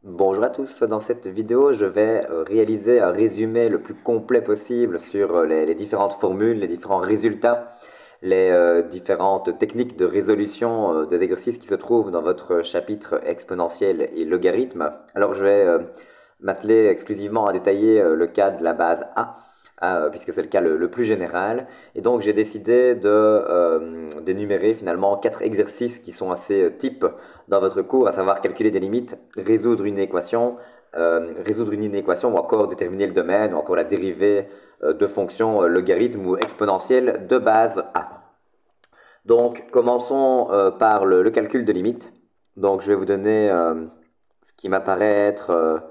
Bonjour à tous, dans cette vidéo je vais réaliser un résumé le plus complet possible sur les différentes formules, les différents résultats, les différentes techniques de résolution des exercices qui se trouvent dans votre chapitre exponentiel et logarithme. Alors je vais m'atteler exclusivement à détailler le cas de la base A, puisque c'est le cas le plus général. Et donc j'ai décidé d'énumérer finalement 4 exercices qui sont assez types dans votre cours, à savoir calculer des limites, résoudre une inéquation ou encore déterminer le domaine ou encore la dérivée de fonctions logarithme ou exponentielle de base A. Donc commençons par le calcul de limites. Donc je vais vous donner ce qui m'apparaît être,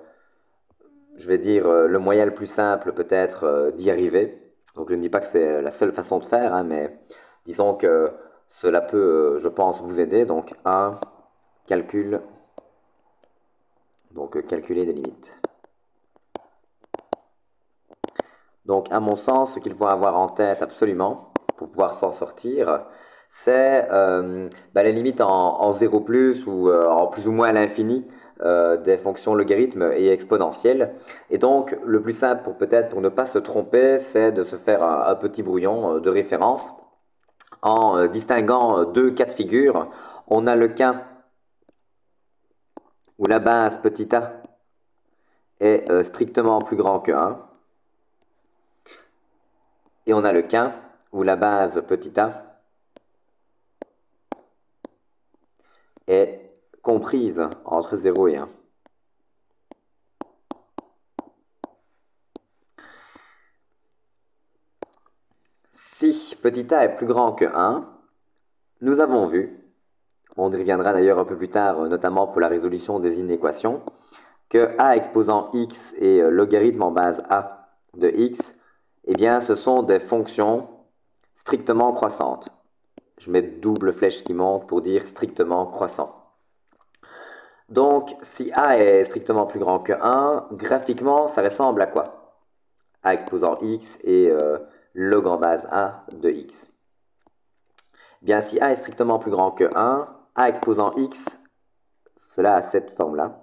je vais dire, le moyen le plus simple peut-être d'y arriver. Donc je ne dis pas que c'est la seule façon de faire, hein, mais disons que cela peut, je pense, vous aider. Donc un calcul. Donc, calculer des limites. Donc, à mon sens, ce qu'il faut avoir en tête absolument pour pouvoir s'en sortir, c'est les limites en 0 plus ou en plus ou moins à l'infini des fonctions logarithmes et exponentielles. Et donc, le plus simple pour ne pas se tromper, c'est de se faire un petit brouillon de référence en distinguant deux cas de figure. On a le cas où la base petit a est strictement plus grand que 1. Et on a le cas où la base petit a est comprise entre 0 et 1. Si petit a est plus grand que 1, nous avons vu, on y reviendra d'ailleurs un peu plus tard, notamment pour la résolution des inéquations, que a exposant x et logarithme en base a de x, eh bien, ce sont des fonctions strictement croissantes. Je mets double flèche qui monte pour dire strictement croissant. Donc, si a est strictement plus grand que 1, graphiquement, ça ressemble à quoi? A exposant x et log en base a de x. Bien, si a est strictement plus grand que 1, a exposant x, cela a cette forme-là.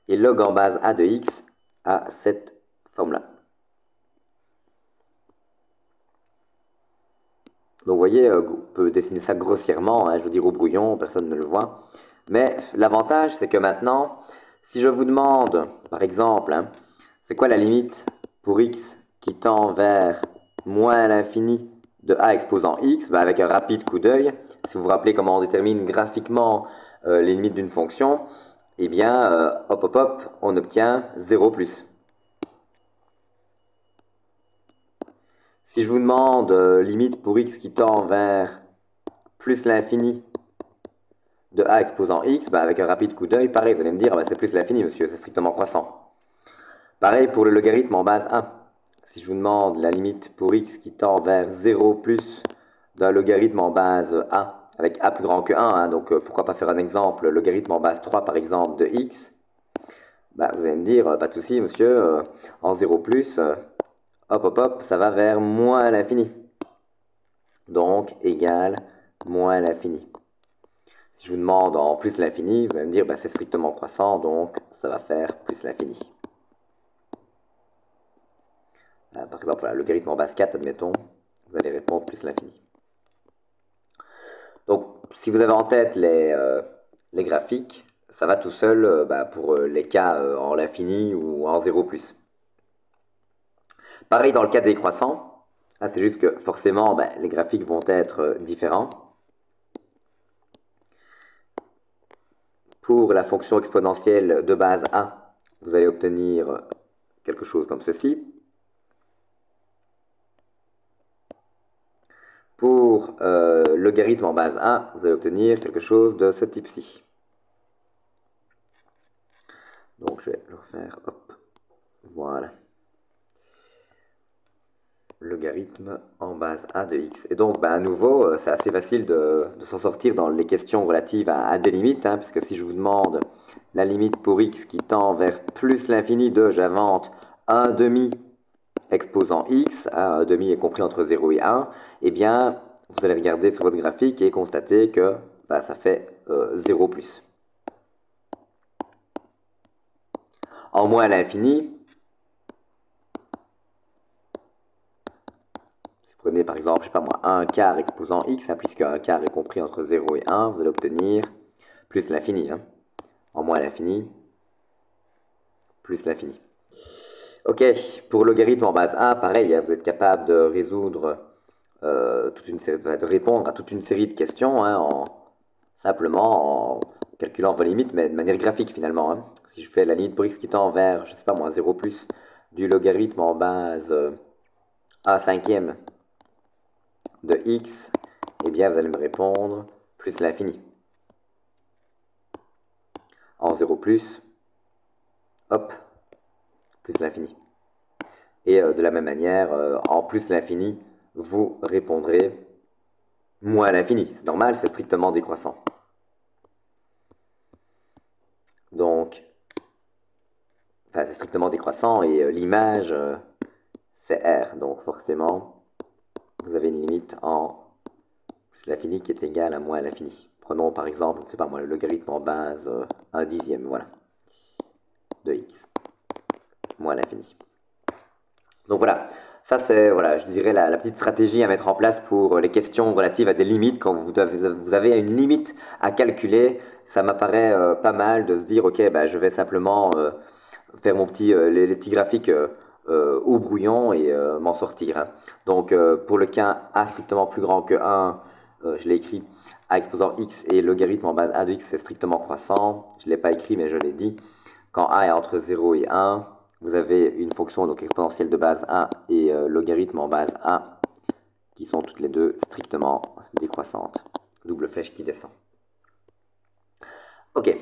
Et log en base a de x a cette forme-là. Donc vous voyez, on peut dessiner ça grossièrement, hein, je veux dire au brouillon, personne ne le voit. Mais l'avantage, c'est que maintenant, si je vous demande, par exemple, hein, c'est quoi la limite pour x qui tend vers moins l'infini de a exposant x, ben avec un rapide coup d'œil, si vous vous rappelez comment on détermine graphiquement les limites d'une fonction, eh bien, hop hop hop, on obtient 0 plus. Si je vous demande limite pour x qui tend vers plus l'infini de a exposant x, ben avec un rapide coup d'œil, pareil, vous allez me dire, ben c'est plus l'infini, monsieur, c'est strictement croissant. Pareil pour le logarithme en base 1. Si je vous demande la limite pour x qui tend vers 0 plus d'un logarithme en base 1, avec a plus grand que 1, hein, donc pourquoi pas faire un exemple, logarithme en base 3 par exemple de x, ben, vous allez me dire, pas de souci, monsieur, en 0 plus, hop hop hop, ça va vers moins l'infini. Donc, égal moins l'infini. Si je vous demande en plus l'infini, vous allez me dire, ben, c'est strictement croissant, donc ça va faire plus l'infini. Par exemple, voilà, logarithme en base 4, admettons, vous allez répondre plus l'infini. Donc, si vous avez en tête les graphiques, ça va tout seul pour les cas en l'infini ou en 0 plus. Pareil dans le cas décroissant, c'est juste que forcément, ben, les graphiques vont être différents. Pour la fonction exponentielle de base 1, vous allez obtenir quelque chose comme ceci. Pour logarithme en base 1, vous allez obtenir quelque chose de ce type-ci. Donc je vais le refaire, hop, voilà. Logarithme en base a de x. Et donc, à nouveau, c'est assez facile de s'en sortir dans les questions relatives à des limites, hein, puisque si je vous demande la limite pour x qui tend vers plus l'infini de, j'invente, 1 demi exposant x, hein, 1 demi est compris entre 0 et 1, eh bien, vous allez regarder sur votre graphique et constater que bah, ça fait 0 plus. En moins à l'infini, si vous prenez par exemple, je sais pas moi, 1 quart exposant x, hein, puisque 1 quart est compris entre 0 et 1, vous allez obtenir plus l'infini. Hein. En moins à l'infini, plus l'infini. Ok, pour logarithme en base 1, pareil, hein, vous êtes capable de résoudre toute une série, de répondre à toute une série de questions hein, simplement en calculant vos limites, mais de manière graphique finalement. Hein. Si je fais la limite pour x qui tend vers, je sais pas moi, 0 plus du logarithme en base a cinquième de x, eh bien vous allez me répondre plus l'infini. En 0 plus, hop, plus l'infini. Et de la même manière, en plus l'infini, vous répondrez moins l'infini. C'est normal, c'est strictement décroissant. Donc, enfin, c'est strictement décroissant et l'image, c'est R. Donc forcément, vous avez une limite en plus l'infini qui est égale à moins l'infini. Prenons par exemple, je sais pas moi, le logarithme en base 1 dixième, voilà, de x, moins l'infini. Donc voilà, ça c'est, voilà, je dirais la petite stratégie à mettre en place pour les questions relatives à des limites. Quand vous avez une limite à calculer, ça m'apparaît pas mal de se dire, ok, bah, je vais simplement faire les petits graphiques au brouillon et m'en sortir. Hein. Donc pour le cas a strictement plus grand que 1, je l'ai écrit, a exposant x et logarithme en base a de x c'est strictement croissant. Je ne l'ai pas écrit mais je l'ai dit. Quand a est entre 0 et 1, vous avez une fonction donc exponentielle de base 1 et logarithme en base 1 qui sont toutes les deux strictement décroissantes. Double flèche qui descend. Ok,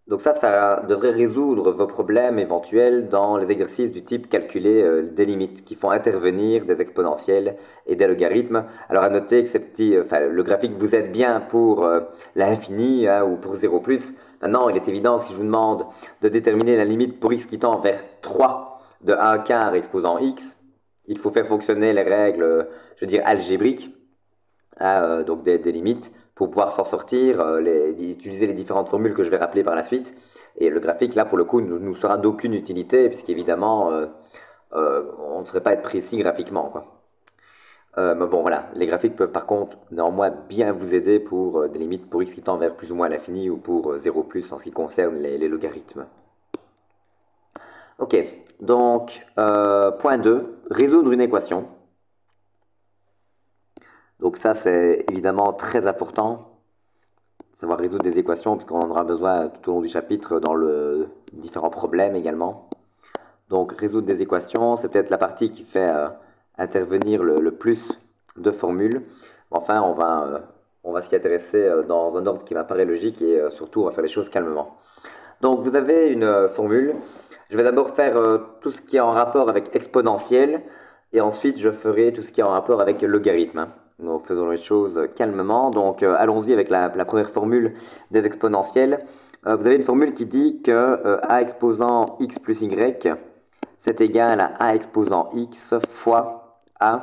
donc ça devrait résoudre vos problèmes éventuels dans les exercices du type calculer des limites qui font intervenir des exponentielles et des logarithmes. Alors à noter que ces petits, le graphique vous aide bien pour l'infini hein, ou pour 0 plus. Maintenant, il est évident que si je vous demande de déterminer la limite pour x qui tend vers 3 de 1 quart exposant x, il faut faire fonctionner les règles, je veux dire, algébriques, hein, donc des limites pour pouvoir s'en sortir, utiliser les différentes formules que je vais rappeler par la suite. Et le graphique, là, pour le coup, nous sera d'aucune utilité, puisqu'évidemment, on ne saurait pas être précis graphiquement, quoi. Mais bon, voilà, les graphiques peuvent par contre néanmoins bien vous aider pour des limites pour x qui tend vers plus ou moins l'infini ou pour 0 plus en ce qui concerne les logarithmes. Ok, donc point 2, résoudre une équation. Donc ça, c'est évidemment très important, savoir résoudre des équations, puisqu'on en aura besoin tout au long du chapitre dans le différents problèmes également. Donc résoudre des équations, c'est peut-être la partie qui fait intervenir le plus de formules. Enfin, on va s'y intéresser dans un ordre qui m'apparaît logique et surtout, on va faire les choses calmement. Donc vous avez une formule. Je vais d'abord faire tout ce qui est en rapport avec exponentielle et ensuite je ferai tout ce qui est en rapport avec logarithme. Hein. Donc faisons les choses calmement. Donc allons-y avec la première formule des exponentielles. Vous avez une formule qui dit que a exposant x plus y, c'est égal à a exposant x fois a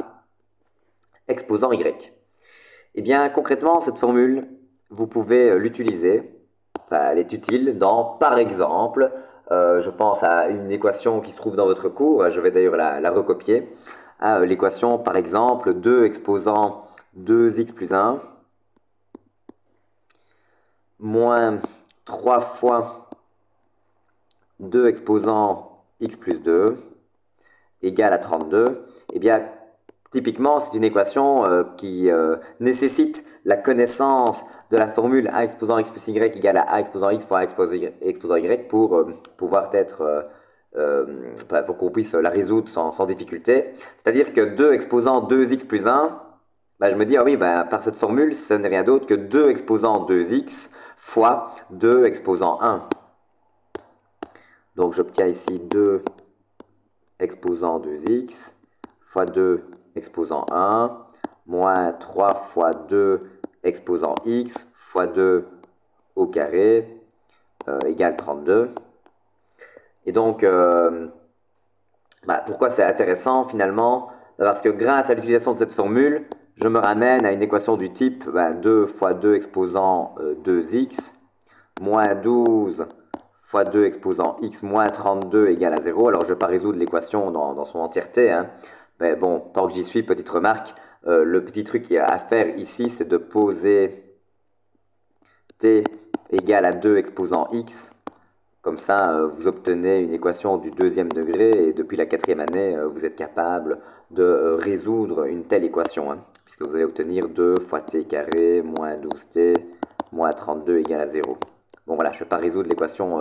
exposant y. Eh bien concrètement, cette formule, vous pouvez l'utiliser. Elle est utile dans, par exemple, je pense à une équation qui se trouve dans votre cours, je vais d'ailleurs la recopier. L'équation, par exemple, 2 exposant 2x plus 1 moins 3 fois 2 exposant x plus 2 égale à 32. Eh bien, typiquement, c'est une équation qui nécessite la connaissance de la formule a exposant x plus y égale à a exposant x fois a exposant y pour pouvoir être pour qu'on puisse la résoudre sans difficulté. C'est-à-dire que 2 exposant 2x plus 1, bah, je me dis, ah oui, bah, par cette formule, ce n'est rien d'autre que 2 exposant 2x fois 2 exposant 1. Donc j'obtiens ici 2 exposant 2x fois 2 exposant 1 moins 3 fois 2 exposant x fois 2 au carré égale 32. Et donc, pourquoi c'est intéressant finalement? Parce que grâce à l'utilisation de cette formule, je me ramène à une équation du type 2 fois 2 exposant 2x, moins 12 fois 2 exposant x moins 32 égale à 0. Alors je ne vais pas résoudre l'équation dans son entièreté, hein. Mais bon, tant que j'y suis, petite remarque, le petit truc à faire ici, c'est de poser t égale à 2 exposant x. Comme ça, vous obtenez une équation du deuxième degré et depuis la quatrième année, vous êtes capable de résoudre une telle équation, hein, puisque vous allez obtenir 2 fois t carré moins 12t moins 32 égale à 0. Bon voilà, je ne vais pas résoudre l'équation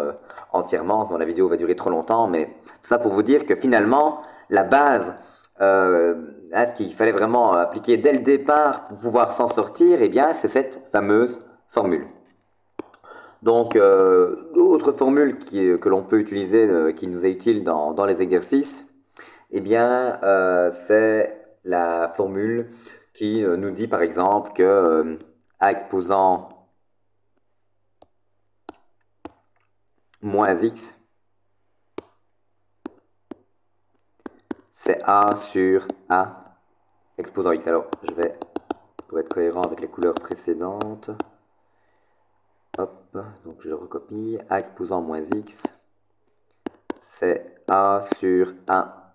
entièrement, sinon la vidéo va durer trop longtemps, mais tout ça pour vous dire que finalement, la base, ce qu'il fallait vraiment appliquer dès le départ pour pouvoir s'en sortir, eh bien, c'est cette fameuse formule. Donc, autre formule que l'on peut utiliser, qui nous est utile dans les exercices, eh bien, c'est la formule qui nous dit par exemple que a exposant moins x, c'est a sur a exposant x. Alors, je vais, pour être cohérent avec les couleurs précédentes, hop, donc je recopie, a exposant moins x, c'est a sur a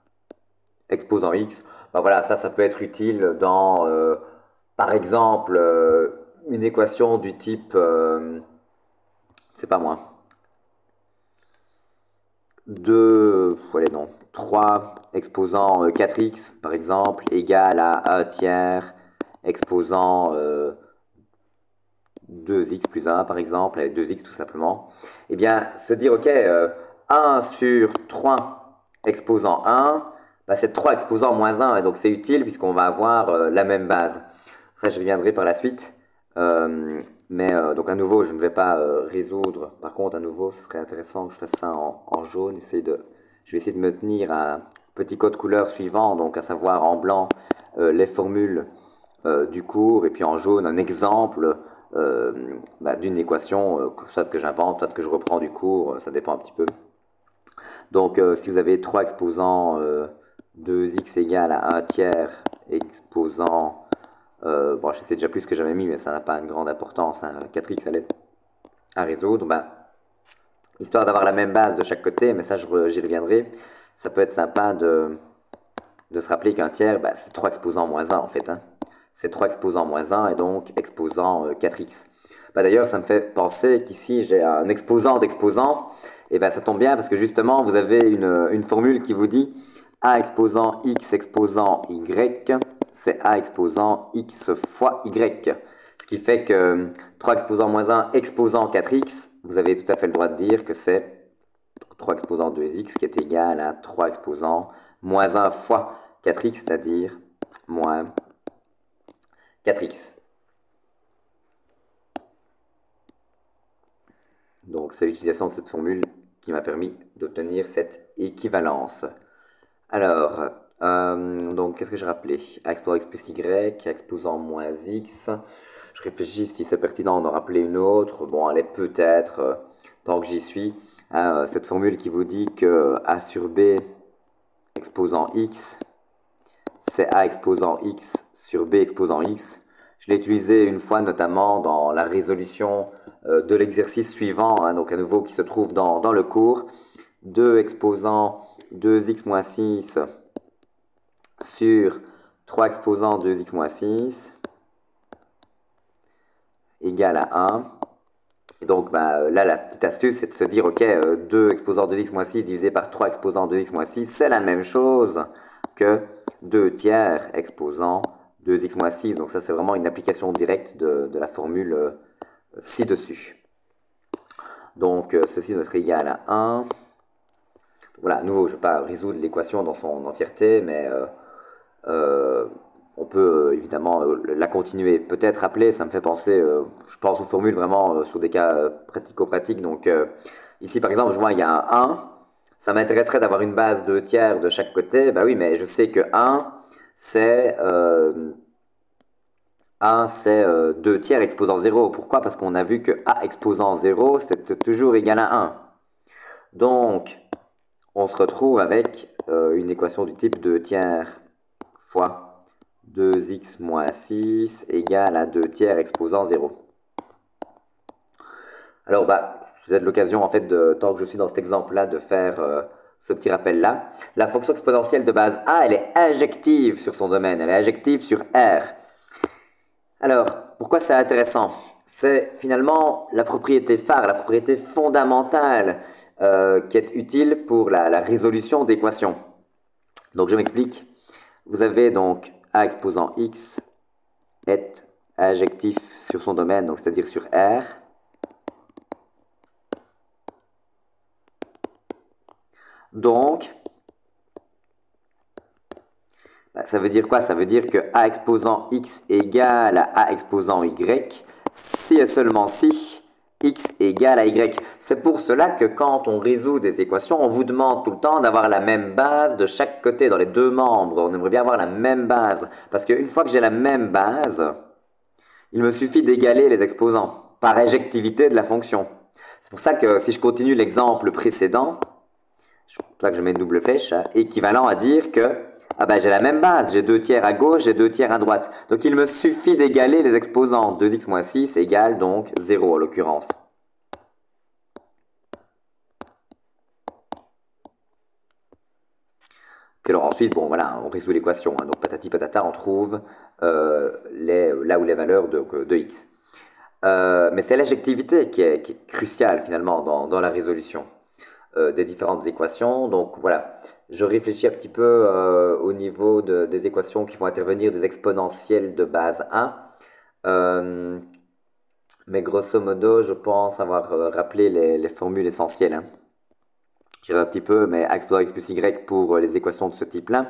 exposant x. Ben voilà, ça peut être utile dans, par exemple, une équation du type, c'est pas moi, 3 exposant 4x, par exemple, égale à 1 tiers exposant 2x plus 1, par exemple, 2x tout simplement. Eh bien, se dire, ok, 1 sur 3 exposant 1, c'est 3 exposant moins 1, et donc c'est utile puisqu'on va avoir la même base. Ça, je reviendrai par la suite. Donc à nouveau, je ne vais pas résoudre. Par contre, à nouveau, ce serait intéressant que je fasse ça en jaune. Je vais essayer de me tenir à un petit code couleur suivant, donc à savoir en blanc les formules du cours, et puis en jaune un exemple d'une équation, soit que j'invente, soit que je reprends du cours, ça dépend un petit peu. Donc si vous avez 3 exposants 2x égale à 1 tiers exposant, bon je sais déjà plus ce que j'avais mis, mais ça n'a pas une grande importance, hein, 4x à résoudre, histoire d'avoir la même base de chaque côté, mais ça j'y reviendrai, ça peut être sympa de se rappeler qu'un tiers, c'est 3 exposants moins 1 en fait, hein. C'est 3 exposants moins 1 et donc exposant 4x. D'ailleurs, ça me fait penser qu'ici, j'ai un exposant d'exposant. Et ça tombe bien parce que justement, vous avez une formule qui vous dit a exposant x exposant y, c'est a exposant x fois y. Ce qui fait que 3 exposant moins 1 exposant 4x, vous avez tout à fait le droit de dire que c'est 3 exposant 2x qui est égal à 3 exposant moins 1 fois 4x, c'est-à-dire moins 4x. Donc c'est l'utilisation de cette formule qui m'a permis d'obtenir cette équivalence. Alors, donc qu'est-ce que j'ai rappelé? A exposant x plus y, a exposant moins x. Je réfléchis si c'est pertinent d'en rappeler une autre. Bon, allez, peut-être, tant que j'y suis. Cette formule qui vous dit que a sur b exposant x, c'est a exposant x sur b exposant x. Je l'ai utilisé une fois notamment dans la résolution de l'exercice suivant, hein, donc à nouveau qui se trouve dans le cours. 2 exposant 2x moins 6 sur 3 exposant 2x moins 6 égale à 1. Et donc là, la petite astuce, c'est de se dire, ok, 2 exposant 2x moins 6 divisé par 3 exposant 2x moins 6, c'est la même chose que 2 tiers exposant 2x moins 6. Donc ça, c'est vraiment une application directe de la formule ci-dessus. Donc ceci doit être égal à 1. Voilà, à nouveau, je ne vais pas résoudre l'équation dans son entièreté, mais on peut évidemment la continuer. Peut-être rappeler, ça me fait penser, je pense aux formules vraiment sur des cas pratico-pratiques. Donc ici, par exemple, je vois il y a un 1. Ça m'intéresserait d'avoir une base de tiers de chaque côté. Oui, mais je sais que 1, c'est 2 tiers exposant 0. Pourquoi? Parce qu'on a vu que a exposant 0, c'est toujours égal à 1. Donc, on se retrouve avec une équation du type 2 tiers fois 2x moins 6 égale à 2 tiers exposant 0. Alors, c'est peut-être l'occasion, en fait, tant que je suis dans cet exemple-là, de faire ce petit rappel-là. La fonction exponentielle de base A, elle est injective sur son domaine, elle est injective sur R. Alors, pourquoi c'est intéressant? C'est finalement la propriété phare, la propriété fondamentale qui est utile pour la résolution d'équations. Donc, je m'explique. Vous avez donc A exposant X est injectif sur son domaine, donc c'est-à-dire sur R. Donc, ça veut dire quoi? Ça veut dire que A exposant X égale à A exposant Y, si et seulement si X égale à Y. C'est pour cela que quand on résout des équations, on vous demande tout le temps d'avoir la même base de chaque côté, dans les deux membres. On aimerait bien avoir la même base. Parce qu'une fois que j'ai la même base, il me suffit d'égaler les exposants par injectivité de la fonction. C'est pour ça que si je continue l'exemple précédent, c'est pour ça que je mets une double flèche, équivalent à dire que j'ai la même base, j'ai 2 tiers à gauche, j'ai 2 tiers à droite. Donc il me suffit d'égaler les exposants. 2x moins 6 égale donc 0 en l'occurrence. Puis alors ensuite, bon voilà, on résout l'équation. Donc patati patata, on trouve là où les valeurs de x. Mais c'est l'injectivité qui est cruciale finalement dans la résolution des différentes équations. Donc voilà, je réfléchis un petit peu au niveau des équations qui vont intervenir des exponentielles de base 1. Mais grosso modo, je pense avoir rappelé les formules essentielles. Hein. Je dirais un petit peu, mais a exposant x plus y pour les équations de ce type-là.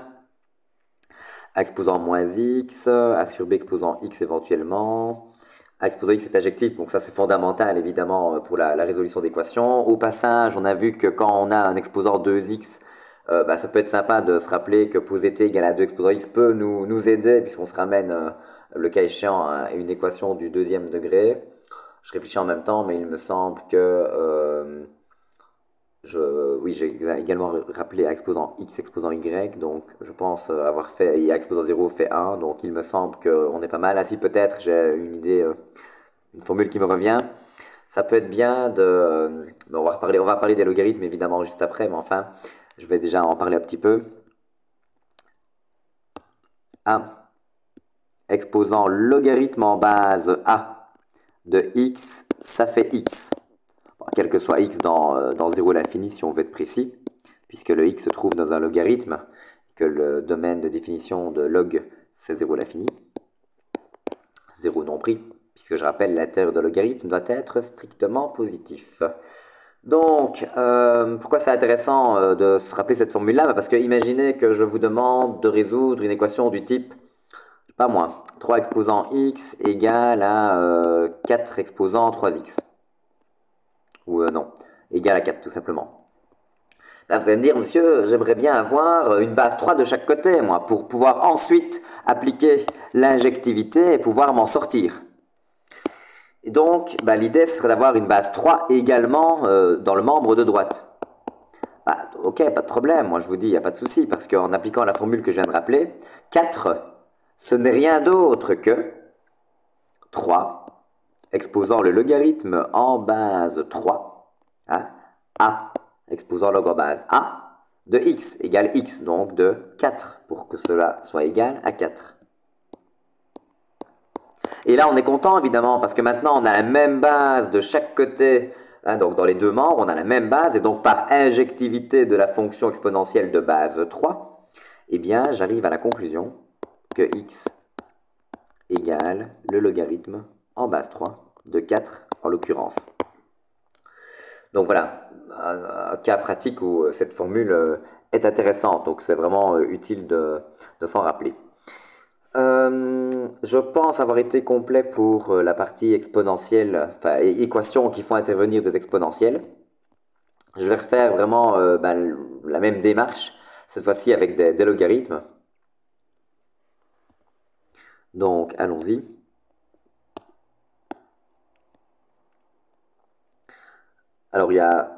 A exposant moins x, a sur b exposant x éventuellement. A exposant x est adjectif, donc ça c'est fondamental évidemment pour la résolution d'équations. Au passage, on a vu que quand on a un exposant 2x, ça peut être sympa de se rappeler que poser t égale à 2 exposant x peut nous aider puisqu'on se ramène le cas échéant à une équation du deuxième degré. Je réfléchis en même temps, mais il me semble que oui, j'ai également rappelé A exposant x exposant y, donc je pense avoir fait A exposant 0 fait 1, donc il me semble qu'on est pas mal. Ainsi peut-être j'ai une idée, une formule qui me revient. Ça peut être bien de... on va parler des logarithmes évidemment juste après, mais enfin, je vais déjà en parler un petit peu. A exposant logarithme en base A de x, ça fait x. Quel que soit x dans 0 à l'infini si on veut être précis, puisque le x se trouve dans un logarithme, que le domaine de définition de log c'est 0 à l'infini, 0 non pris, puisque je rappelle l'intérieur de logarithme doit être strictement positif. Donc, pourquoi c'est intéressant de se rappeler cette formule-là? Parce que imaginez que je vous demande de résoudre une équation du type, pas moi, 3 exposant x égale à 4 exposant 3x. Ou non, égal à 4 tout simplement. Là, vous allez me dire, monsieur, j'aimerais bien avoir une base 3 de chaque côté, moi, pour pouvoir ensuite appliquer l'injectivité et pouvoir m'en sortir. Et donc, l'idée, ce serait d'avoir une base 3 également dans le membre de droite. Ok, pas de problème, moi je vous dis, il n'y a pas de souci, parce qu'en appliquant la formule que je viens de rappeler, 4, ce n'est rien d'autre que 3, exposant le logarithme en base 3, hein, A exposant log en base A, de x égale x, donc de 4, pour que cela soit égal à 4. Et là, on est content, évidemment, parce que maintenant, on a la même base de chaque côté, hein, donc dans les deux membres, on a la même base, et donc par injectivité de la fonction exponentielle de base 3, eh bien, j'arrive à la conclusion que x égale le logarithme en base 3 de 4 en l'occurrence. Donc voilà, un cas pratique où cette formule est intéressante, donc c'est vraiment utile de s'en rappeler. Je pense avoir été complet pour la partie exponentielle, enfin équations qui font intervenir des exponentielles. Je vais refaire vraiment la même démarche, cette fois-ci avec des logarithmes. Donc allons-y. Alors il y a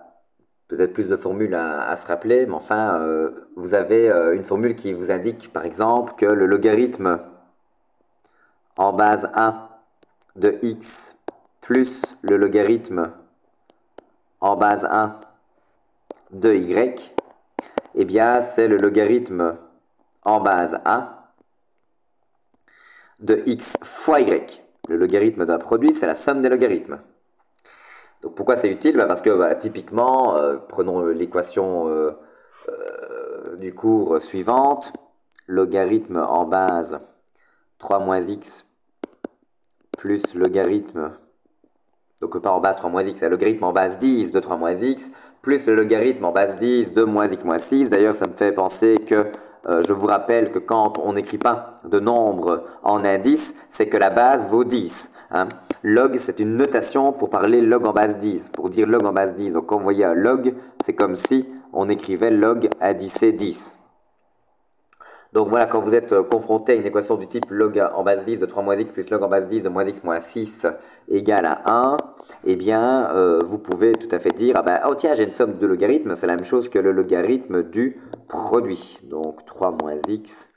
peut-être plus de formules à se rappeler, mais enfin, vous avez une formule qui vous indique, par exemple, que le logarithme en base 1 de x plus le logarithme en base 1 de y, eh bien c'est le logarithme en base 1 de x fois y. Le logarithme d'un produit, c'est la somme des logarithmes. Donc pourquoi c'est utile? Parce que typiquement, prenons l'équation du cours suivante, logarithme en base 3 moins x plus logarithme, donc pas en base 3 moins x, c'est le logarithme en base 10 de 3 moins x, plus le logarithme en base 10 de moins x moins 6. D'ailleurs, ça me fait penser que je vous rappelle que quand on n'écrit pas de nombre en indice, c'est que la base vaut 10. Hein. Log, c'est une notation pour parler log en base 10, pour dire log en base 10. Donc quand vous voyez un log, c'est comme si on écrivait log indicé 10. Donc voilà, quand vous êtes confronté à une équation du type log en base 10 de 3 moins x plus log en base 10 de moins x moins 6 égale à 1, eh bien, vous pouvez tout à fait dire, ah ben, oh tiens, j'ai une somme de logarithmes, c'est la même chose que le logarithme du produit. Donc 3 moins x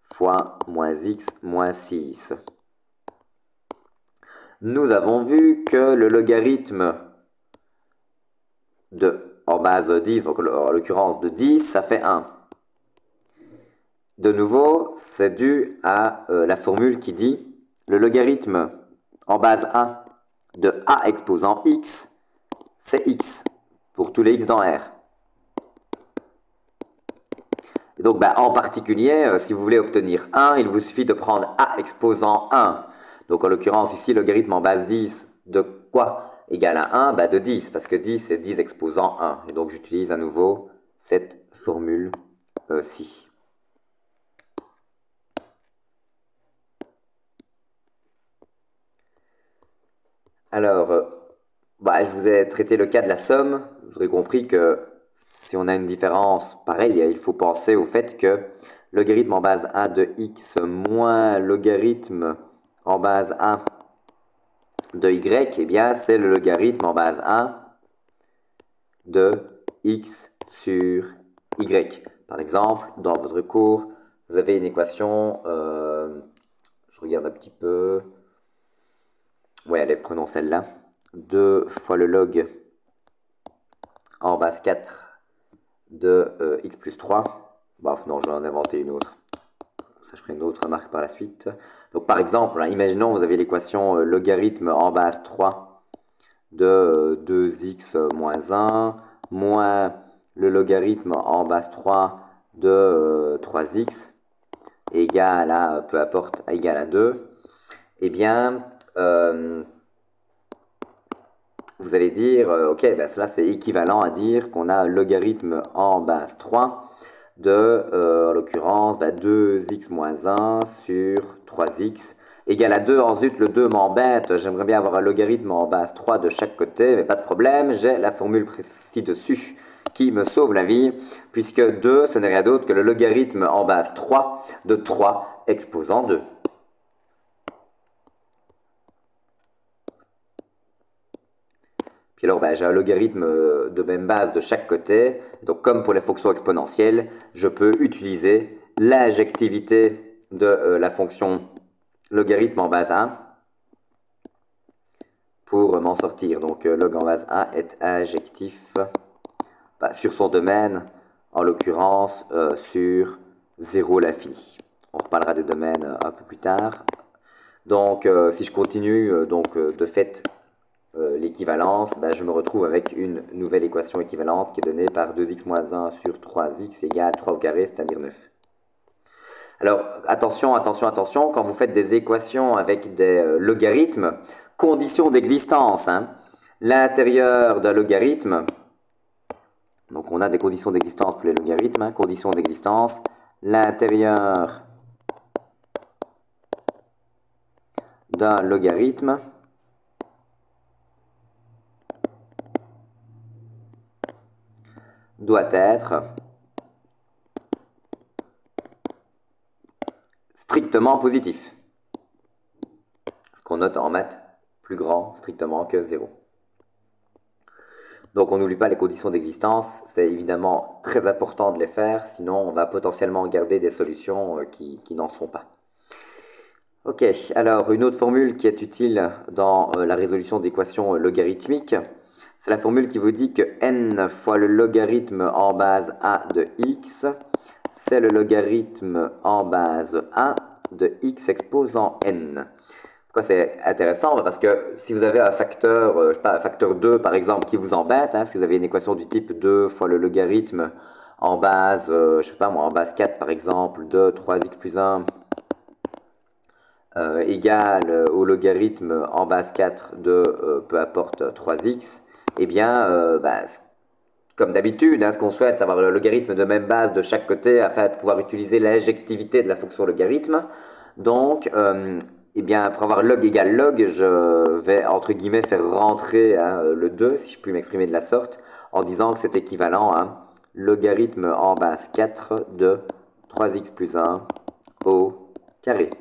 fois moins x moins 6. Nous avons vu que le logarithme en base 10, donc en l'occurrence de 10, ça fait 1. De nouveau, c'est dû à la formule qui dit le logarithme en base 1 de a exposant x, c'est x, pour tous les x dans R. Et donc, en particulier, si vous voulez obtenir 1, il vous suffit de prendre a exposant 1. Donc, en l'occurrence, ici, le logarithme en base 10 de quoi égale à 1? De 10, parce que 10, c'est 10 exposant 1. Et donc, j'utilise à nouveau cette formule-ci. Alors, je vous ai traité le cas de la somme. Vous aurez compris que si on a une différence pareille, il faut penser au fait que logarithme en base 1 de x moins logarithme en base 1 de y, eh bien, c'est le logarithme en base 1 de x sur y. Par exemple, dans votre cours, vous avez une équation, je regarde un petit peu. Ouais, allez, prenons celle-là. 2 fois le log en base 4 de x plus 3. Non, je vais en inventer une autre. Ça, je ferai une autre remarque par la suite. Donc, par exemple, imaginons vous avez l'équation logarithme en base 3 de 2x moins 1 moins le logarithme en base 3 de 3x égale à, peu importe, égale à 2. Eh bien, vous allez dire, ok, cela c'est équivalent à dire qu'on a un logarithme en base 3 de, en l'occurrence, 2x moins 1 sur 3x égale à 2. Ensuite, le 2 m'embête, j'aimerais bien avoir un logarithme en base 3 de chaque côté, mais pas de problème, j'ai la formule ci-dessus qui me sauve la vie, puisque 2, ce n'est rien d'autre que le logarithme en base 3 de 3 exposant 2. Puis alors, j'ai un logarithme de même base de chaque côté. Donc, comme pour les fonctions exponentielles, je peux utiliser l'injectivité de la fonction logarithme en base 1 pour m'en sortir. Donc, log en base 1 est injectif sur son domaine, en l'occurrence sur 0 l'infini. On reparlera des domaines un peu plus tard. Donc, si je continue, de fait, l'équivalence, je me retrouve avec une nouvelle équation équivalente qui est donnée par 2x moins 1 sur 3x égale 3 au carré, c'est-à-dire 9. Alors, attention, attention, attention, quand vous faites des équations avec des logarithmes, conditions d'existence, l'intérieur d'un logarithme, donc on a des conditions d'existence pour les logarithmes, conditions d'existence, l'intérieur d'un logarithme, doit être strictement positif. Ce qu'on note en maths, plus grand strictement que 0. Donc on n'oublie pas les conditions d'existence, c'est évidemment très important de les faire, sinon on va potentiellement garder des solutions qui n'en sont pas. Ok, alors une autre formule qui est utile dans la résolution d'équations logarithmiques, c'est la formule qui vous dit que n fois le logarithme en base a de x, c'est le logarithme en base a de x exposant n. Pourquoi c'est intéressant? Parce que si vous avez un facteur, je sais pas, un facteur 2 par exemple qui vous embête, hein, si vous avez une équation du type 2 fois le logarithme en base, je sais pas moi, en base 4 par exemple, de 3x plus 1 égale au logarithme en base 4 de peu importe 3x, eh bien, comme d'habitude, hein, ce qu'on souhaite, c'est avoir le logarithme de même base de chaque côté afin de pouvoir utiliser l'injectivité de la fonction logarithme. Donc, eh bien, pour avoir log égale log, je vais entre guillemets faire rentrer hein, le 2, si je puis m'exprimer de la sorte, en disant que c'est équivalent à logarithme en base 4 de 3x plus 1 au carré.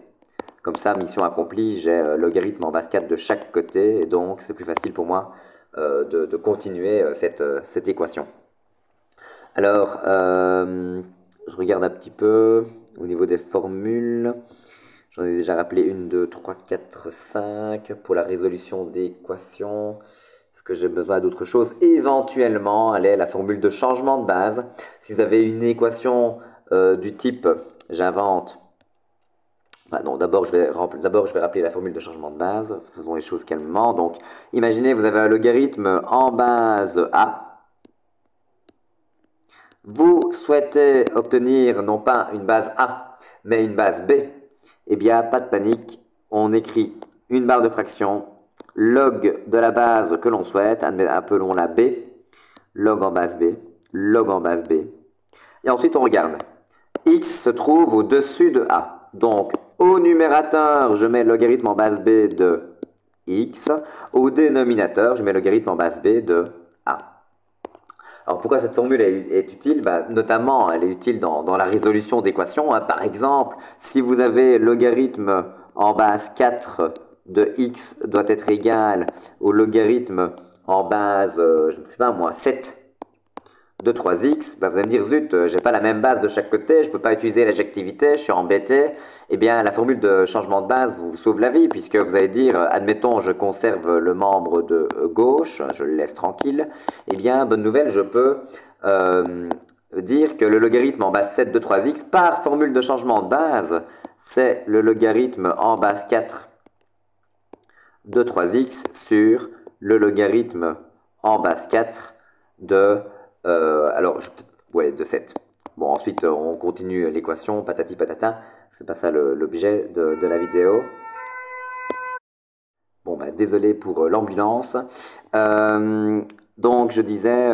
Comme ça, mission accomplie, j'ai logarithme en base 4 de chaque côté, et donc c'est plus facile pour moi de continuer cette équation. Alors, je regarde un petit peu au niveau des formules. J'en ai déjà rappelé 1, 2, 3, 4, 5 pour la résolution d'équations. Est-ce que j'ai besoin d'autre chose? Éventuellement, elle est la formule de changement de base. Si vous avez une équation du type, j'invente. Enfin, non, d'abord je vais rappeler la formule de changement de base. Faisons les choses calmement. Donc, imaginez, vous avez un logarithme en base A. Vous souhaitez obtenir non pas une base A, mais une base B. Eh bien, pas de panique. On écrit une barre de fraction, log de la base que l'on souhaite, appelons-la B, log en base B, log en base B. Et ensuite, on regarde. X se trouve au-dessus de A. Donc, au numérateur, je mets le logarithme en base B de X. Au dénominateur, je mets le logarithme en base B de A. Alors, pourquoi cette formule est utile? Notamment, elle est utile dans la résolution d'équations. Hein. Par exemple, si vous avez logarithme en base 4 de X doit être égal au logarithme en base, je ne sais pas moi, 7 de 3x, vous allez me dire, zut, j'ai pas la même base de chaque côté, je peux pas utiliser l'adjectivité, je suis embêté. Eh bien, la formule de changement de base vous sauve la vie, puisque vous allez dire, admettons, je conserve le membre de gauche, je le laisse tranquille. Eh bien, bonne nouvelle, je peux dire que le logarithme en base 7 de 3x, par formule de changement de base, c'est le logarithme en base 4 de 3x sur le logarithme en base 4 de de 7. Bon, ensuite, on continue l'équation, patati patata. C'est pas ça l'objet de la vidéo. Bon, désolé pour l'ambulance. Donc, je disais,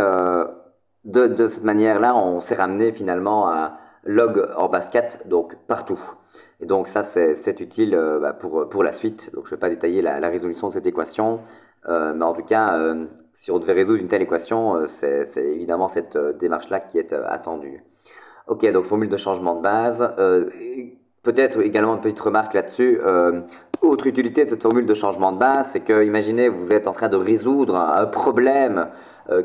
de cette manière-là, on s'est ramené finalement à log en base 4, donc partout. Et donc ça, c'est utile pour la suite. Donc, je ne vais pas détailler la résolution de cette équation. Mais en tout cas, si on devait résoudre une telle équation, c'est évidemment cette démarche-là qui est attendue. Ok, donc formule de changement de base. Peut-être également une petite remarque là-dessus. Autre utilité de cette formule de changement de base, c'est que, imaginez, vous êtes en train de résoudre un problème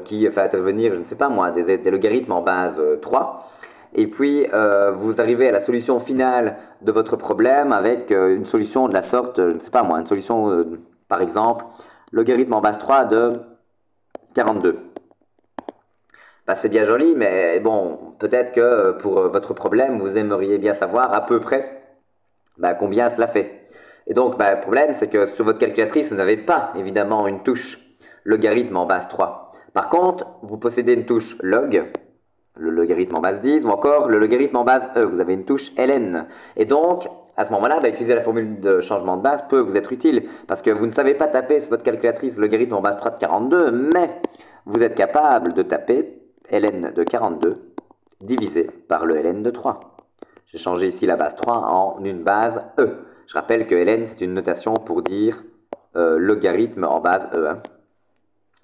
qui fait intervenir, je ne sais pas moi, des logarithmes en base 3. Et puis, vous arrivez à la solution finale de votre problème avec une solution de la sorte, je ne sais pas moi, une solution, par exemple, logarithme en base 3 de 42. C'est bien joli, mais bon, peut-être que pour votre problème, vous aimeriez bien savoir à peu près combien cela fait. Et donc, le problème, c'est que sur votre calculatrice, vous n'avez pas, évidemment, une touche logarithme en base 3. Par contre, vous possédez une touche log, le logarithme en base 10, ou encore le logarithme en base E. Vous avez une touche ln. Et donc, à ce moment-là, utiliser la formule de changement de base peut vous être utile, parce que vous ne savez pas taper sur votre calculatrice logarithme en base 3 de 42, mais vous êtes capable de taper ln de 42 divisé par le ln de 3. J'ai changé ici la base 3 en une base E. Je rappelle que ln, c'est une notation pour dire logarithme en base E. Hein.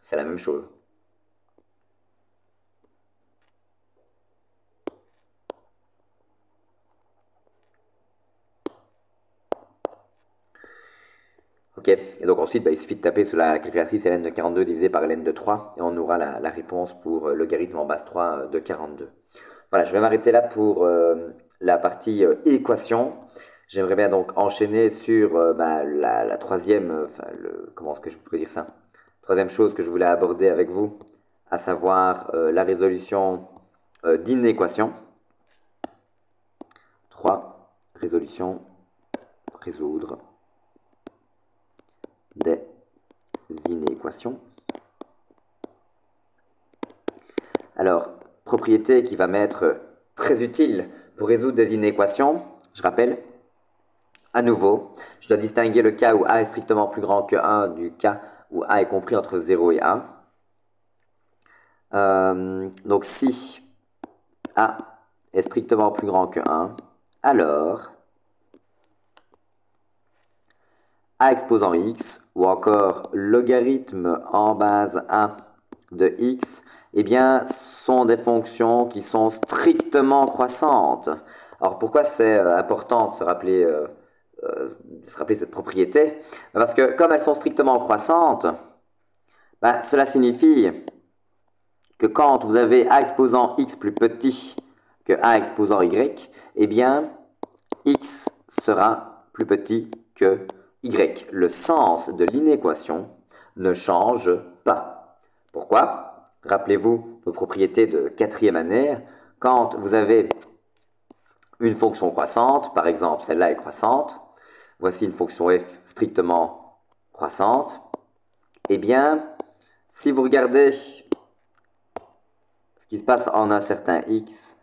C'est la même chose. Ok, et donc ensuite, il suffit de taper sur la calculatrice ln de 42 divisé par ln de 3, et on aura la réponse pour logarithme en base 3 de 42. Voilà, je vais m'arrêter là pour la partie équation. J'aimerais bien donc enchaîner sur la troisième, comment est-ce que je pourrais dire ça? Troisième chose que je voulais aborder avec vous, à savoir la résolution d'inéquations. 3. Résolution, résoudre des inéquations. Alors, propriété qui va m'être très utile pour résoudre des inéquations, je rappelle, à nouveau, je dois distinguer le cas où A est strictement plus grand que 1 du cas où A est compris entre 0 et 1. Donc si A est strictement plus grand que 1, alors A exposant x, ou encore logarithme en base 1 de x, eh bien, sont des fonctions qui sont strictement croissantes. Alors pourquoi c'est important de se rappeler cette propriété? Parce que comme elles sont strictement croissantes, cela signifie que quand vous avez A exposant x plus petit que A exposant y, eh bien, x sera plus petit que y. Le sens de l'inéquation ne change pas. Pourquoi? Rappelez-vous vos propriétés de quatrième année. Quand vous avez une fonction croissante, par exemple celle-là est croissante, voici une fonction f strictement croissante, eh bien, si vous regardez ce qui se passe en un certain x,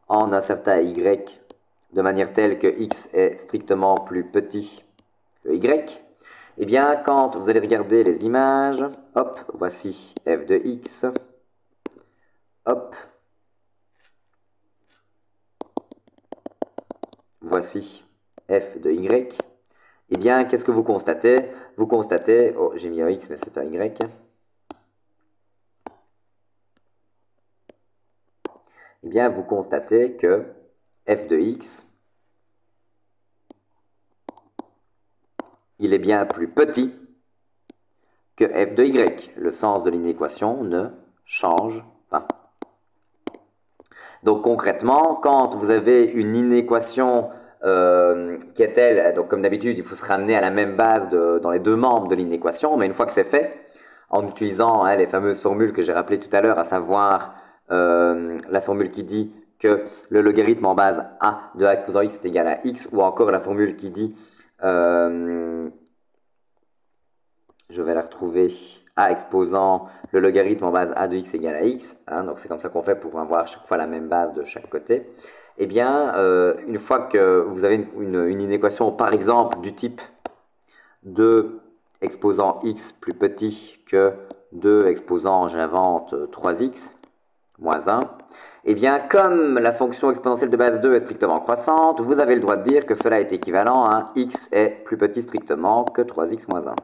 en un certain y, de manière telle que x est strictement plus petit que y, eh bien, quand vous allez regarder les images, hop, voici f de x, hop, voici f de y, eh bien, qu'est-ce que vous constatez? Vous constatez, oh, j'ai mis un x, mais c'est un y, eh bien, vous constatez que f de x, il est bien plus petit que f de y. Le sens de l'inéquation ne change pas. Donc concrètement, quand vous avez une inéquation qui est telle, donc comme d'habitude, il faut se ramener à la même base dans les deux membres de l'inéquation, mais une fois que c'est fait, en utilisant les fameuses formules que j'ai rappelées tout à l'heure, à savoir la formule qui dit que le logarithme en base a de a exposant x est égal à x, ou encore la formule qui dit, je vais la retrouver, a exposant le logarithme en base a de x égale à x, hein, donc c'est comme ça qu'on fait pour avoir chaque fois la même base de chaque côté. Eh bien, une fois que vous avez une inéquation, par exemple, du type 2 exposant x plus petit que 2 exposant, j'invente, 3x moins 1, eh bien, comme la fonction exponentielle de base 2 est strictement croissante, vous avez le droit de dire que cela est équivalent à x est plus petit strictement que 3x moins 1.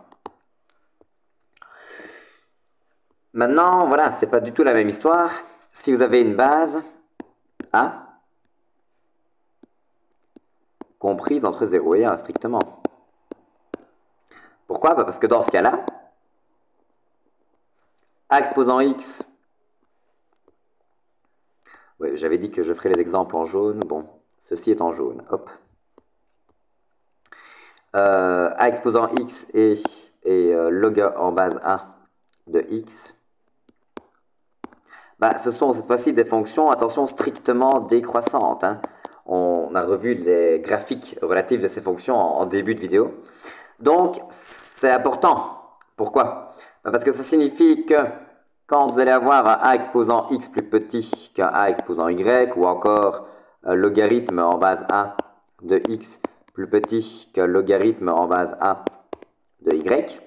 Maintenant, voilà, c'est pas du tout la même histoire. Si vous avez une base A comprise entre 0 et 1 strictement. Pourquoi? Parce que dans ce cas-là, A exposant x, oui, j'avais dit que je ferais les exemples en jaune, bon, ceci est en jaune, hop. A exposant x et log en base A de x, ce sont cette fois-ci des fonctions, attention, strictement décroissantes. Hein. On a revu les graphiques relatifs de ces fonctions en début de vidéo. Donc, c'est important. Pourquoi? Parce que ça signifie que quand vous allez avoir un a exposant x plus petit qu'un a exposant y, ou encore un logarithme en base a de x plus petit qu'un logarithme en base a de y,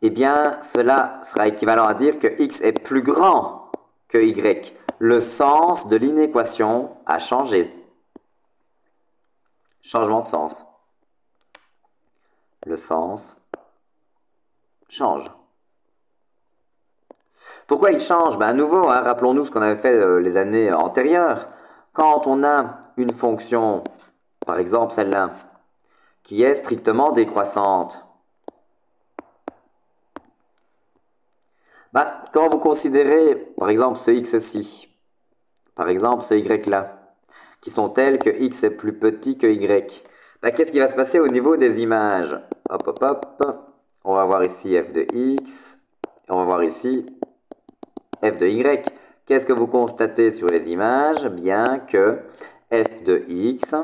eh bien, cela sera équivalent à dire que x est plus grand que y. Le sens de l'inéquation a changé. Changement de sens. Le sens change. Pourquoi il change? À nouveau, hein, rappelons-nous ce qu'on avait fait les années antérieures. Quand on a une fonction, par exemple celle-là, qui est strictement décroissante, quand vous considérez, par exemple, ce x-ci, par exemple ce y-là, qui sont tels que x est plus petit que y, Bah, qu'est-ce qui va se passer au niveau des images? Hop, hop, hop. On va voir ici f de x. On va voir ici f de y. Qu'est-ce que vous constatez sur les images? Bien que f de x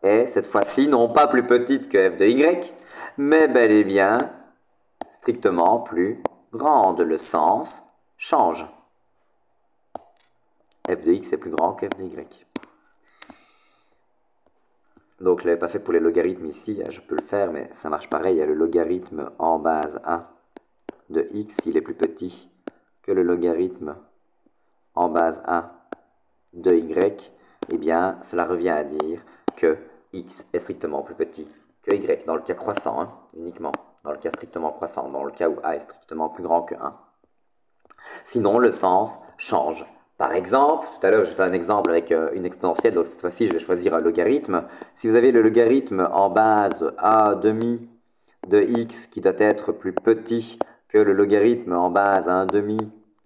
est cette fois-ci non pas plus petite que f de y, mais bel et bien strictement plus grande. Le sens change. F de x est plus grand que f de y. Donc je ne l'avais pas fait pour les logarithmes ici, je peux le faire, mais ça marche pareil. Il y a le logarithme en base 1 de x, il est plus petit que le logarithme en base 1 de y. Eh bien, cela revient à dire que x est strictement plus petit que y, dans le cas croissant, hein, uniquement. Dans le cas strictement croissant, dans le cas où a est strictement plus grand que 1. Sinon, le sens change. Par exemple, tout à l'heure, j'ai fait un exemple avec une exponentielle, donc cette fois-ci, je vais choisir un logarithme. Si vous avez le logarithme en base a demi de x qui doit être plus petit que le logarithme en base 1 demi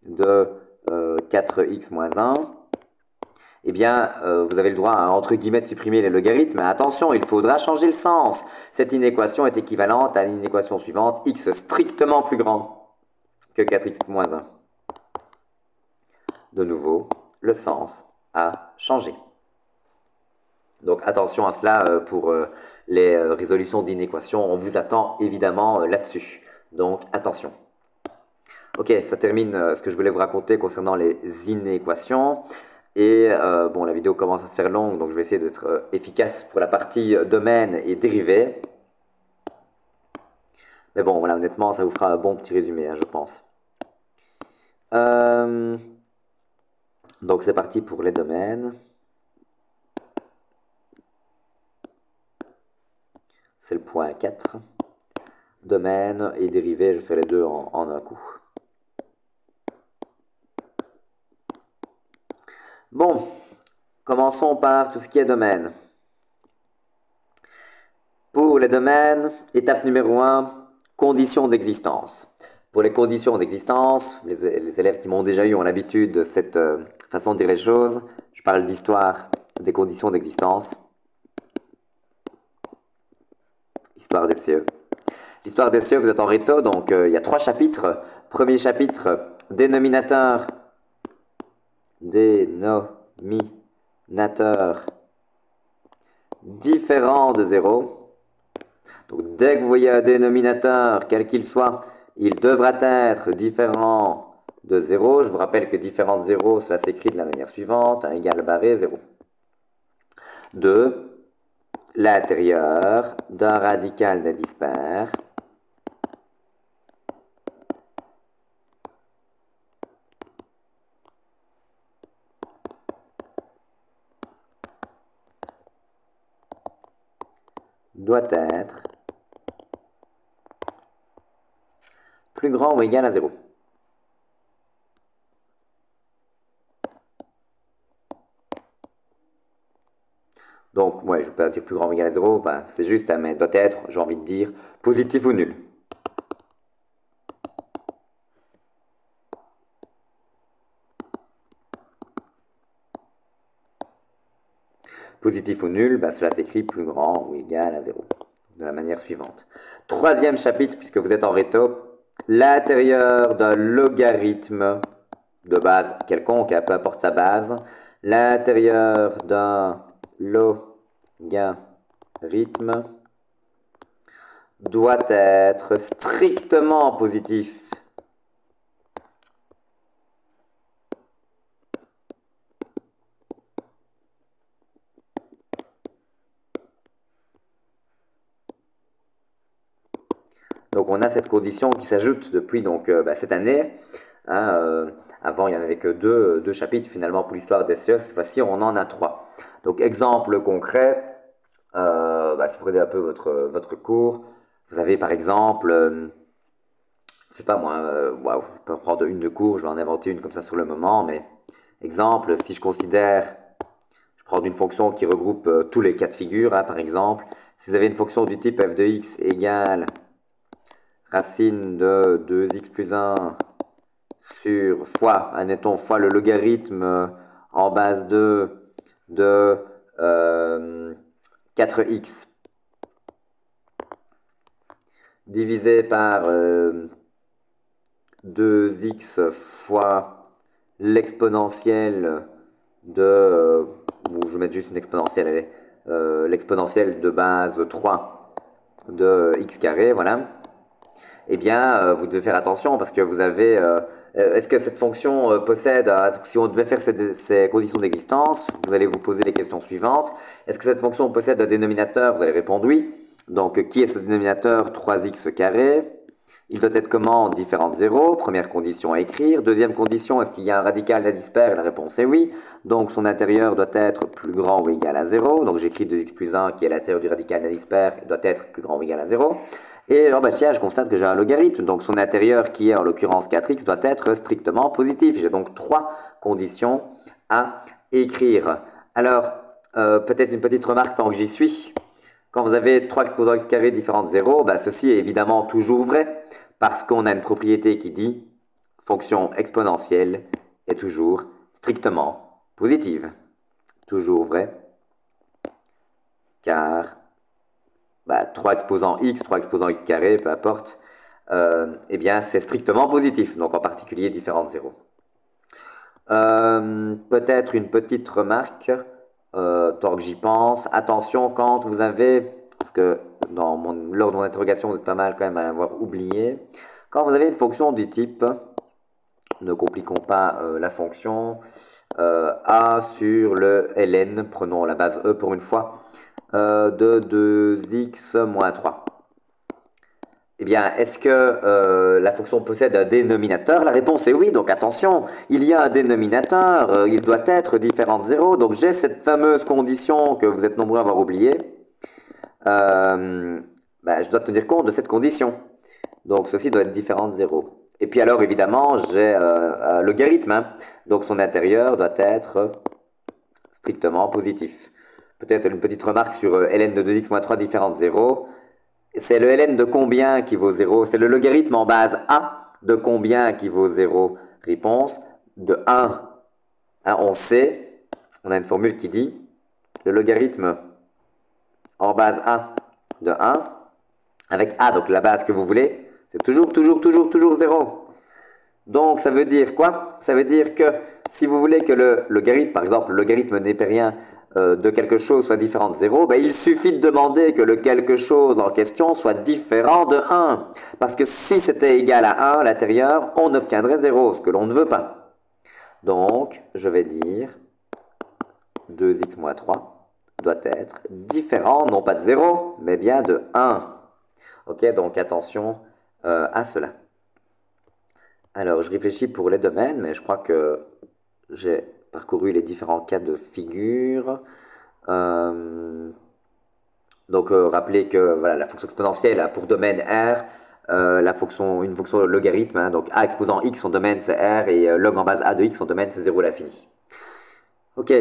de 4x moins 1, eh bien, vous avez le droit à, entre guillemets, de supprimer les logarithmes. Mais attention, il faudra changer le sens. Cette inéquation est équivalente à l'inéquation suivante, x strictement plus grand que 4x moins 1. De nouveau, le sens a changé. Donc attention à cela pour les résolutions d'inéquations. On vous attend évidemment là-dessus. Donc attention. Ok, ça termine ce que je voulais vous raconter concernant les inéquations. Et bon, la vidéo commence à se faire longue, donc je vais essayer d'être efficace pour la partie domaine et dérivés. Mais bon, voilà, honnêtement, ça vous fera un bon petit résumé, hein, je pense. Donc c'est parti pour les domaines. C'est le point 4. Domaine et dérivé, je fais les deux en un coup. Bon, commençons par tout ce qui est domaine. Pour les domaines, étape numéro 1, conditions d'existence. Pour les conditions d'existence, les élèves qui m'ont déjà eu ont l'habitude de cette façon de dire les choses. Je parle d'histoire des conditions d'existence. Histoire des CE. L'histoire des CE, vous êtes en réto, donc il y a 3 chapitres. Premier chapitre, dénominateur. Dénominateur différent de 0. Donc dès que vous voyez un dénominateur, quel qu'il soit, il devra être différent de 0. Je vous rappelle que différent de 0, cela s'écrit de la manière suivante, 1 égale barré 0. 2. L'intérieur d'un radical de dispère doit être plus grand ou égal à 0. Donc, ouais, je ne vais pas dire plus grand ou égal à 0, ben, c'est juste, mais doit être, j'ai envie de dire, positif ou nul. Positif ou nul, ben, cela s'écrit plus grand ou égal à 0. De la manière suivante. Troisième chapitre, puisque vous êtes en réto, l'intérieur d'un logarithme de base quelconque, peu importe sa base, l'intérieur d'un logarithme doit être strictement positif. Donc on a cette condition qui s'ajoute depuis donc, cette année. Hein, avant, il n'y en avait que deux chapitres finalement pour l'histoire des SEO. Cette fois-ci, on en a 3. Donc exemple concret, si vous regardez un peu votre cours, vous avez par exemple, je sais pas moi, je peux prendre une de cours, je vais en inventer une comme ça sur le moment, mais exemple, si je considère, je prends une fonction qui regroupe tous les cas de figure, hein, par exemple, si vous avez une fonction du type f de x égale racine de 2x plus 1 sur fois, admettons, fois le logarithme en base 2 de 4x divisé par 2x fois l'exponentielle de... je vais mettre juste une exponentielle, allez. L'exponentielle de base 3 de x carré, voilà. Eh bien, vous devez faire attention parce que vous avez... est-ce que cette fonction possède... si on devait faire ces conditions d'existence, vous allez vous poser les questions suivantes. Est-ce que cette fonction possède un dénominateur? Vous allez répondre oui. Donc, qui est ce dénominateur? 3x carré. Il doit être comment? Différent de 0. Première condition à écrire. Deuxième condition, est-ce qu'il y a un radical dispère? La réponse est oui. Donc, son intérieur doit être plus grand ou égal à 0. Donc, j'écris 2x plus 1 qui est l'intérieur du radical dispère. Il doit être plus grand ou égal à 0. Et alors, tiens, je constate que j'ai un logarithme. Donc, son intérieur, qui est en l'occurrence 4x, doit être strictement positif. J'ai donc 3 conditions à écrire. Alors, peut-être une petite remarque tant que j'y suis. Quand vous avez 3 exposants x carré différents de 0, ceci est évidemment toujours vrai, parce qu'on a une propriété qui dit fonction exponentielle est toujours strictement positive. Toujours vrai, car 3 exposants x, 3 exposants x carré, peu importe, eh bien c'est strictement positif, donc en particulier différent de 0. Peut-être une petite remarque, tant que j'y pense. Attention quand vous avez, parce que lors de mon interrogation, vous êtes pas mal quand même à l'avoir oublié. Quand vous avez une fonction du type, ne compliquons pas la fonction, a sur le ln, prenons la base e pour une fois, de 2x moins 3. Eh bien, est-ce que la fonction possède un dénominateur? La réponse est oui, donc attention, il y a un dénominateur, il doit être différent de 0, donc j'ai cette fameuse condition que vous êtes nombreux à avoir oubliée. Je dois tenir compte de cette condition, donc ceci doit être différent de 0. Et puis alors, évidemment, j'ai un logarithme, hein, donc son intérieur doit être strictement positif. Peut-être une petite remarque sur ln de 2x moins 3 différent de 0. C'est le ln de combien qui vaut 0? C'est le logarithme en base a de combien qui vaut 0? Réponse de 1. Hein, on sait, on a une formule qui dit le logarithme en base a de 1 avec a, donc la base que vous voulez, c'est toujours 0. Donc ça veut dire quoi? Ça veut dire que si vous voulez que le logarithme, par exemple le logarithme népérien de quelque chose soit différent de 0, il suffit de demander que le quelque chose en question soit différent de 1. Parce que si c'était égal à 1 à l'intérieur, on obtiendrait 0, ce que l'on ne veut pas. Donc, je vais dire 2x moins 3 doit être différent, non pas de 0, mais bien de 1. Ok, donc attention à cela. Alors, je réfléchis pour les domaines, mais je crois que j'ai parcouru les différents cas de figure. Donc, rappelez que voilà, la fonction exponentielle a pour domaine R, une fonction logarithme, hein, donc a exposant x, son domaine c'est R, et log en base a de x, son domaine c'est 0 à l'infini. Ok,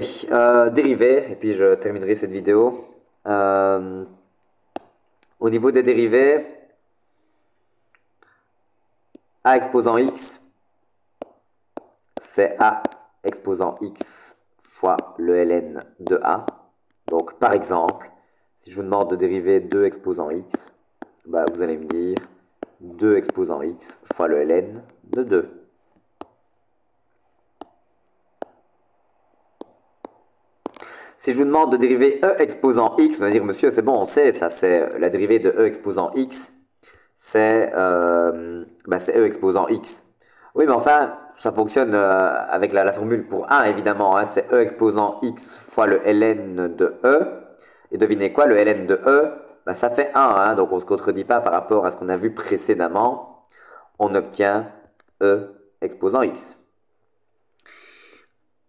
dérivés, et puis je terminerai cette vidéo. Au niveau des dérivés, a exposant x, c'est a exposant x fois le ln de a. Donc, par exemple, si je vous demande de dériver 2 exposant x, vous allez me dire 2 exposant x fois le ln de 2. Si je vous demande de dériver e exposant x, vous allez dire, monsieur, c'est bon, on sait, ça c'est la dérivée de e exposant x, c'est e exposant x. Oui, mais enfin, ça fonctionne avec la formule pour 1, évidemment, hein, c'est e exposant x fois le ln de e. Et devinez quoi, le ln de e, ça fait 1, hein, donc on ne se contredit pas par rapport à ce qu'on a vu précédemment. On obtient e exposant x.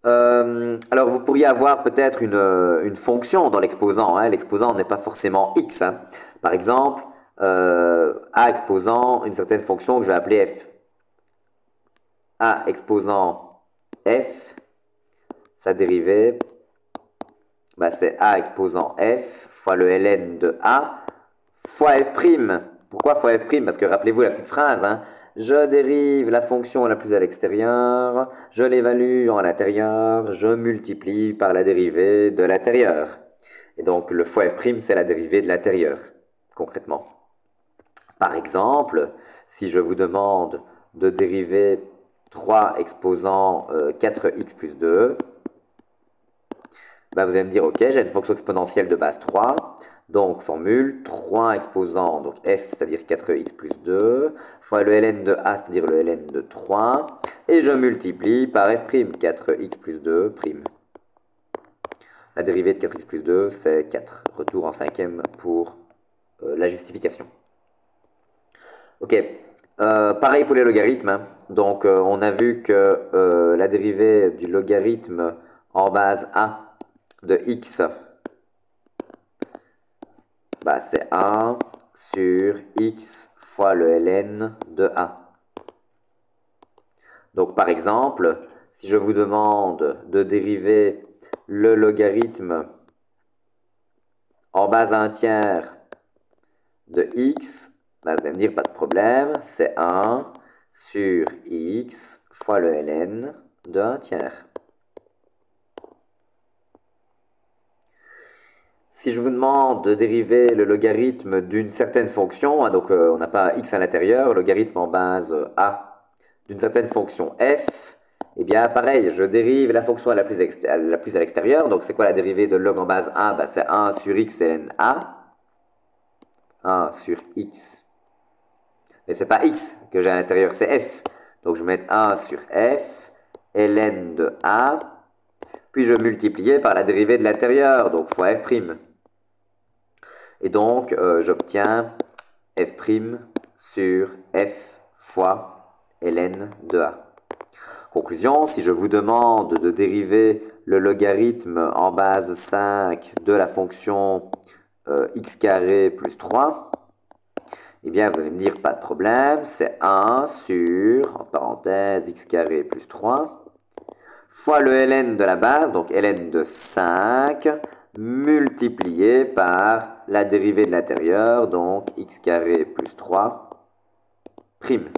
Alors vous pourriez avoir peut-être une fonction dans l'exposant, hein. L'exposant n'est pas forcément x, hein. Par exemple, a exposant une certaine fonction que je vais appeler f. A exposant f, sa dérivée, c'est a exposant f fois le ln de a fois f'. Pourquoi fois f'? Parce que rappelez-vous la petite phrase, hein. Je dérive la fonction la plus à l'extérieur, je l'évalue en l'intérieur, je multiplie par la dérivée de l'intérieur. Et donc le fois f', c'est la dérivée de l'intérieur, concrètement. Par exemple, si je vous demande de dériver 3 exposant 4x plus 2, bah vous allez me dire, ok, j'ai une fonction exponentielle de base 3, donc formule 3 exposant, donc f, c'est-à-dire 4x plus 2, fois le ln de a, c'est-à-dire le ln de 3, et je multiplie par f', 4x plus 2'. La dérivée de 4x plus 2, c'est 4. Retour en cinquième pour la justification. Ok, pareil pour les logarithmes, hein. Donc on a vu que la dérivée du logarithme en base a de x, bah, c'est 1 sur x fois le ln de a. Donc par exemple, si je vous demande de dériver le logarithme en base à 1 tiers de x, bah, vous allez me dire pas de problème, c'est 1 sur x fois le ln de 1 tiers. Si je vous demande de dériver le logarithme d'une certaine fonction, hein, donc on n'a pas x à l'intérieur, le logarithme en base a d'une certaine fonction f, et bien pareil, je dérive la fonction la plus à l'extérieur, donc c'est quoi la dérivée de log en base a? Bah, c'est 1 sur x ln a, 1 sur x, mais c'est pas x que j'ai à l'intérieur, c'est f, donc je vais mettre 1 sur f, ln de a, puis je multiplie par la dérivée de l'intérieur, donc fois f'. Et donc, j'obtiens f' sur f fois ln de a. Conclusion, si je vous demande de dériver le logarithme en base 5 de la fonction x carré plus 3, eh bien, vous allez me dire, pas de problème, c'est 1 sur, en parenthèse, x carré plus 3, fois le ln de la base, donc ln de 5, multiplié par la dérivée de l'intérieur, donc x carré plus 3 prime.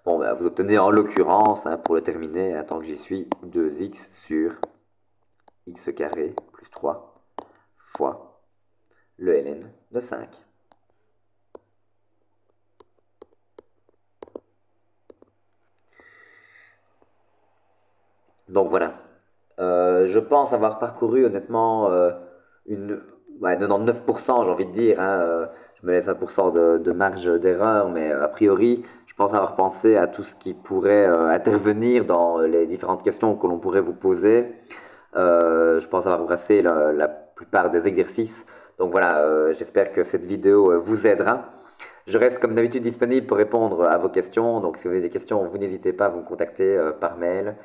Bon, ben, vous obtenez en l'occurrence, hein, pour le terminer, hein, tant que j'y suis, 2x sur x carré plus 3 fois le ln de 5. Donc voilà. Je pense avoir parcouru honnêtement ouais, 99%, j'ai envie de dire, hein, je me laisse 1% de marge d'erreur, mais a priori, je pense avoir pensé à tout ce qui pourrait intervenir dans les différentes questions que l'on pourrait vous poser. Je pense avoir brassé la plupart des exercices. Donc voilà, j'espère que cette vidéo vous aidera. Je reste comme d'habitude disponible pour répondre à vos questions. Donc si vous avez des questions, vous n'hésitez pas à vous contacter par mail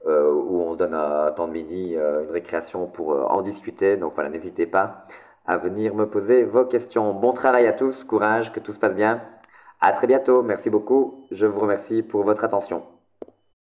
où on se donne à temps de midi une récréation pour en discuter. Donc voilà, n'hésitez pas à venir me poser vos questions. Bon travail à tous, courage, que tout se passe bien. À très bientôt, merci beaucoup. Je vous remercie pour votre attention.